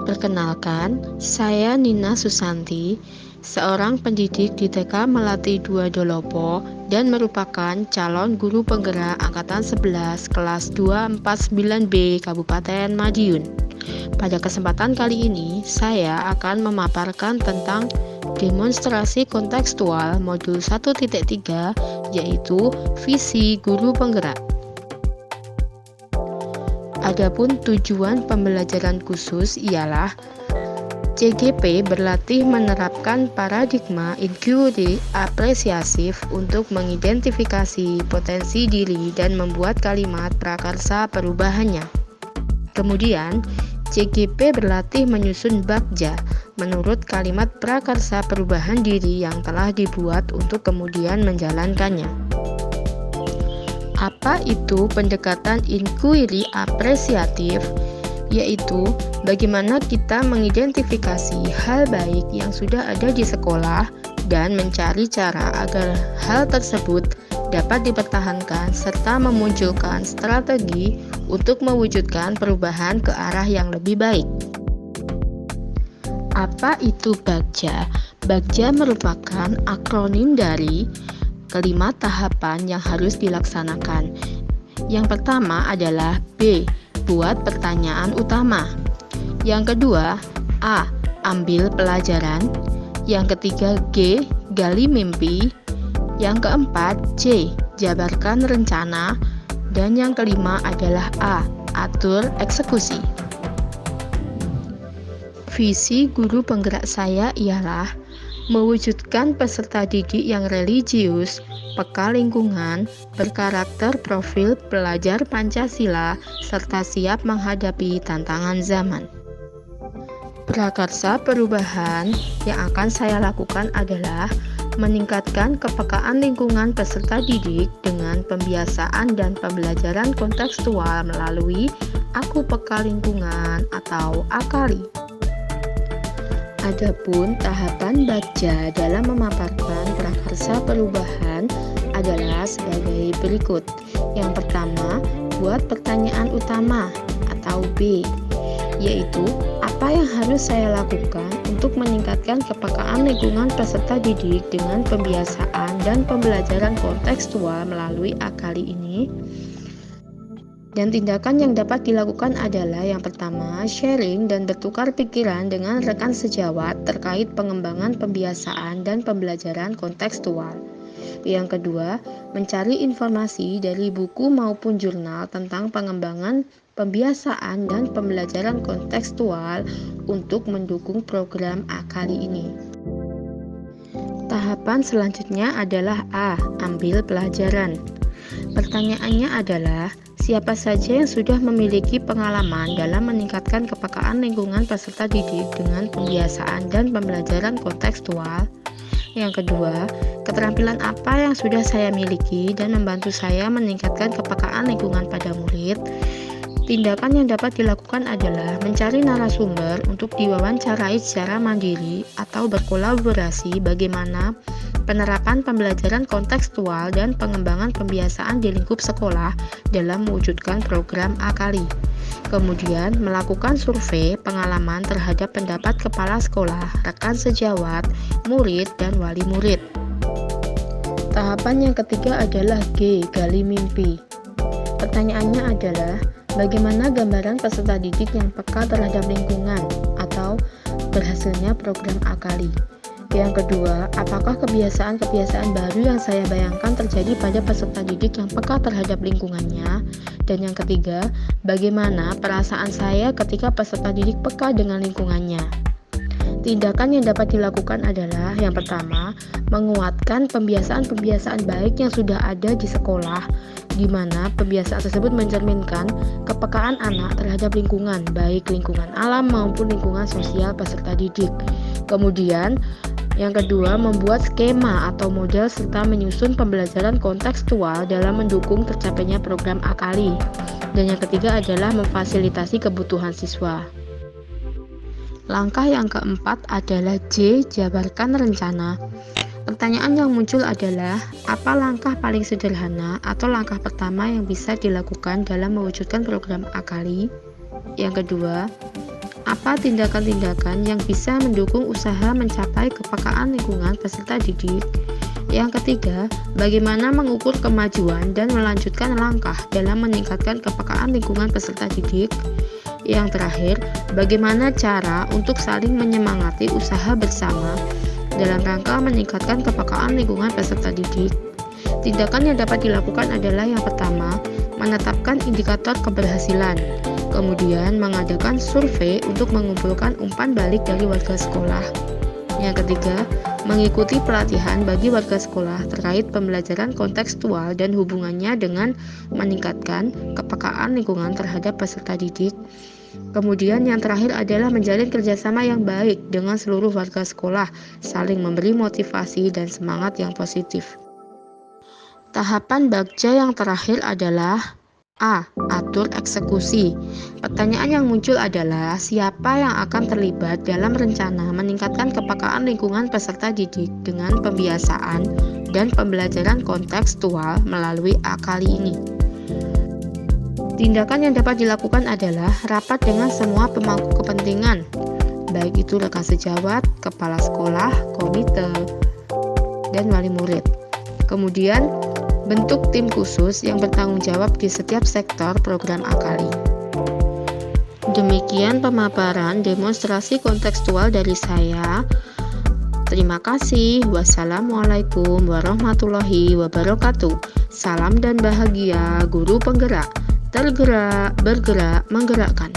Perkenalkan, saya Nina Susanti, seorang pendidik di TK Melati 2 Dolopo dan merupakan calon guru penggerak Angkatan 11 kelas 249B Kabupaten Madiun. Pada kesempatan kali ini, saya akan memaparkan tentang demonstrasi kontekstual modul 1.3, yaitu visi guru penggerak. Adapun tujuan pembelajaran khusus ialah CGP berlatih menerapkan paradigma inquiry apresiatif untuk mengidentifikasi potensi diri dan membuat kalimat prakarsa perubahannya. Kemudian, CGP berlatih menyusun bagja menurut kalimat prakarsa perubahan diri yang telah dibuat untuk kemudian menjalankannya. Apa itu pendekatan inquiry apresiatif? Yaitu bagaimana kita mengidentifikasi hal baik yang sudah ada di sekolah dan mencari cara agar hal tersebut dapat dipertahankan serta memunculkan strategi untuk mewujudkan perubahan ke arah yang lebih baik. Apa itu bagja? Bagja merupakan akronim dari kelima tahapan yang harus dilaksanakan. Yang pertama adalah B. Buat pertanyaan utama. Yang kedua, A. Ambil pelajaran. Yang ketiga, G. Gali mimpi. Yang keempat, C. Jabarkan rencana. Dan yang kelima adalah A. Atur eksekusi. Visi guru penggerak saya ialah mewujudkan peserta didik yang religius, peka lingkungan, berkarakter profil pelajar Pancasila, serta siap menghadapi tantangan zaman. Prakarsa perubahan yang akan saya lakukan adalah meningkatkan kepekaan lingkungan peserta didik dengan pembiasaan dan pembelajaran kontekstual melalui Aku Peka Lingkungan atau AKALI. Adapun tahapan bagja dalam memaparkan prakarsa perubahan adalah sebagai berikut. Yang pertama, buat pertanyaan utama atau B, yaitu apa yang harus saya lakukan untuk meningkatkan kepekaan lingkungan peserta didik dengan pembiasaan dan pembelajaran kontekstual melalui AKALI ini. Dan tindakan yang dapat dilakukan adalah yang pertama, sharing dan bertukar pikiran dengan rekan sejawat terkait pengembangan pembiasaan dan pembelajaran kontekstual. Yang kedua, mencari informasi dari buku maupun jurnal tentang pengembangan pembiasaan dan pembelajaran kontekstual untuk mendukung program AKALI ini. Tahapan selanjutnya adalah A. Ambil pelajaran. Pertanyaannya adalah, siapa saja yang sudah memiliki pengalaman dalam meningkatkan kepekaan lingkungan peserta didik dengan pembiasaan dan pembelajaran kontekstual? Yang kedua, keterampilan apa yang sudah saya miliki dan membantu saya meningkatkan kepekaan lingkungan pada murid? Tindakan yang dapat dilakukan adalah mencari narasumber untuk diwawancarai secara mandiri atau berkolaborasi bagaimana penerapan pembelajaran kontekstual dan pengembangan pembiasaan di lingkup sekolah dalam mewujudkan program AKALI. Kemudian melakukan survei pengalaman terhadap pendapat kepala sekolah, rekan sejawat, murid, dan wali murid. Tahapan yang ketiga adalah G. Gali mimpi. Pertanyaannya adalah, bagaimana gambaran peserta didik yang peka terhadap lingkungan atau berhasilnya program AKALI? Yang kedua, apakah kebiasaan-kebiasaan baru yang saya bayangkan terjadi pada peserta didik yang peka terhadap lingkungannya? Dan yang ketiga, bagaimana perasaan saya ketika peserta didik peka dengan lingkungannya? Tindakan yang dapat dilakukan adalah yang pertama, menguatkan pembiasaan-pembiasaan baik yang sudah ada di sekolah, di mana pembiasaan tersebut mencerminkan kepekaan anak terhadap lingkungan, baik lingkungan alam maupun lingkungan sosial peserta didik. Kemudian, yang kedua, membuat skema atau model serta menyusun pembelajaran kontekstual dalam mendukung tercapainya program AKALI. Dan yang ketiga adalah memfasilitasi kebutuhan siswa. Langkah yang keempat adalah J. Jabarkan rencana. Pertanyaan yang muncul adalah, apa langkah paling sederhana atau langkah pertama yang bisa dilakukan dalam mewujudkan program AKALI? Yang kedua, Apa tindakan-tindakan yang bisa mendukung usaha mencapai kepekaan lingkungan peserta didik? Yang ketiga, bagaimana mengukur kemajuan dan melanjutkan langkah dalam meningkatkan kepekaan lingkungan peserta didik? Yang terakhir, bagaimana cara untuk saling menyemangati usaha bersama dalam rangka meningkatkan kepekaan lingkungan peserta didik? Tindakan yang dapat dilakukan adalah yang pertama, menetapkan indikator keberhasilan, kemudian mengadakan survei untuk mengumpulkan umpan balik dari warga sekolah. Yang ketiga, mengikuti pelatihan bagi warga sekolah terkait pembelajaran kontekstual dan hubungannya dengan meningkatkan kepekaan lingkungan terhadap peserta didik. Kemudian yang terakhir adalah menjalin kerjasama yang baik dengan seluruh warga sekolah, saling memberi motivasi dan semangat yang positif. Tahapan bagja yang terakhir adalah A. Atur eksekusi. Pertanyaan yang muncul adalah siapa yang akan terlibat dalam rencana meningkatkan kepekaan lingkungan peserta didik dengan pembiasaan dan pembelajaran kontekstual melalui AKALI ini. Tindakan yang dapat dilakukan adalah rapat dengan semua pemangku kepentingan, baik itu rekan sejawat, kepala sekolah, komite, dan wali murid. Kemudian, bentuk tim khusus yang bertanggung jawab di setiap sektor program AKALI. Demikian pemaparan demonstrasi kontekstual dari saya. Terima kasih. Wassalamualaikum warahmatullahi wabarakatuh. Salam dan bahagia, guru penggerak. Tergerak, bergerak, menggerakkan.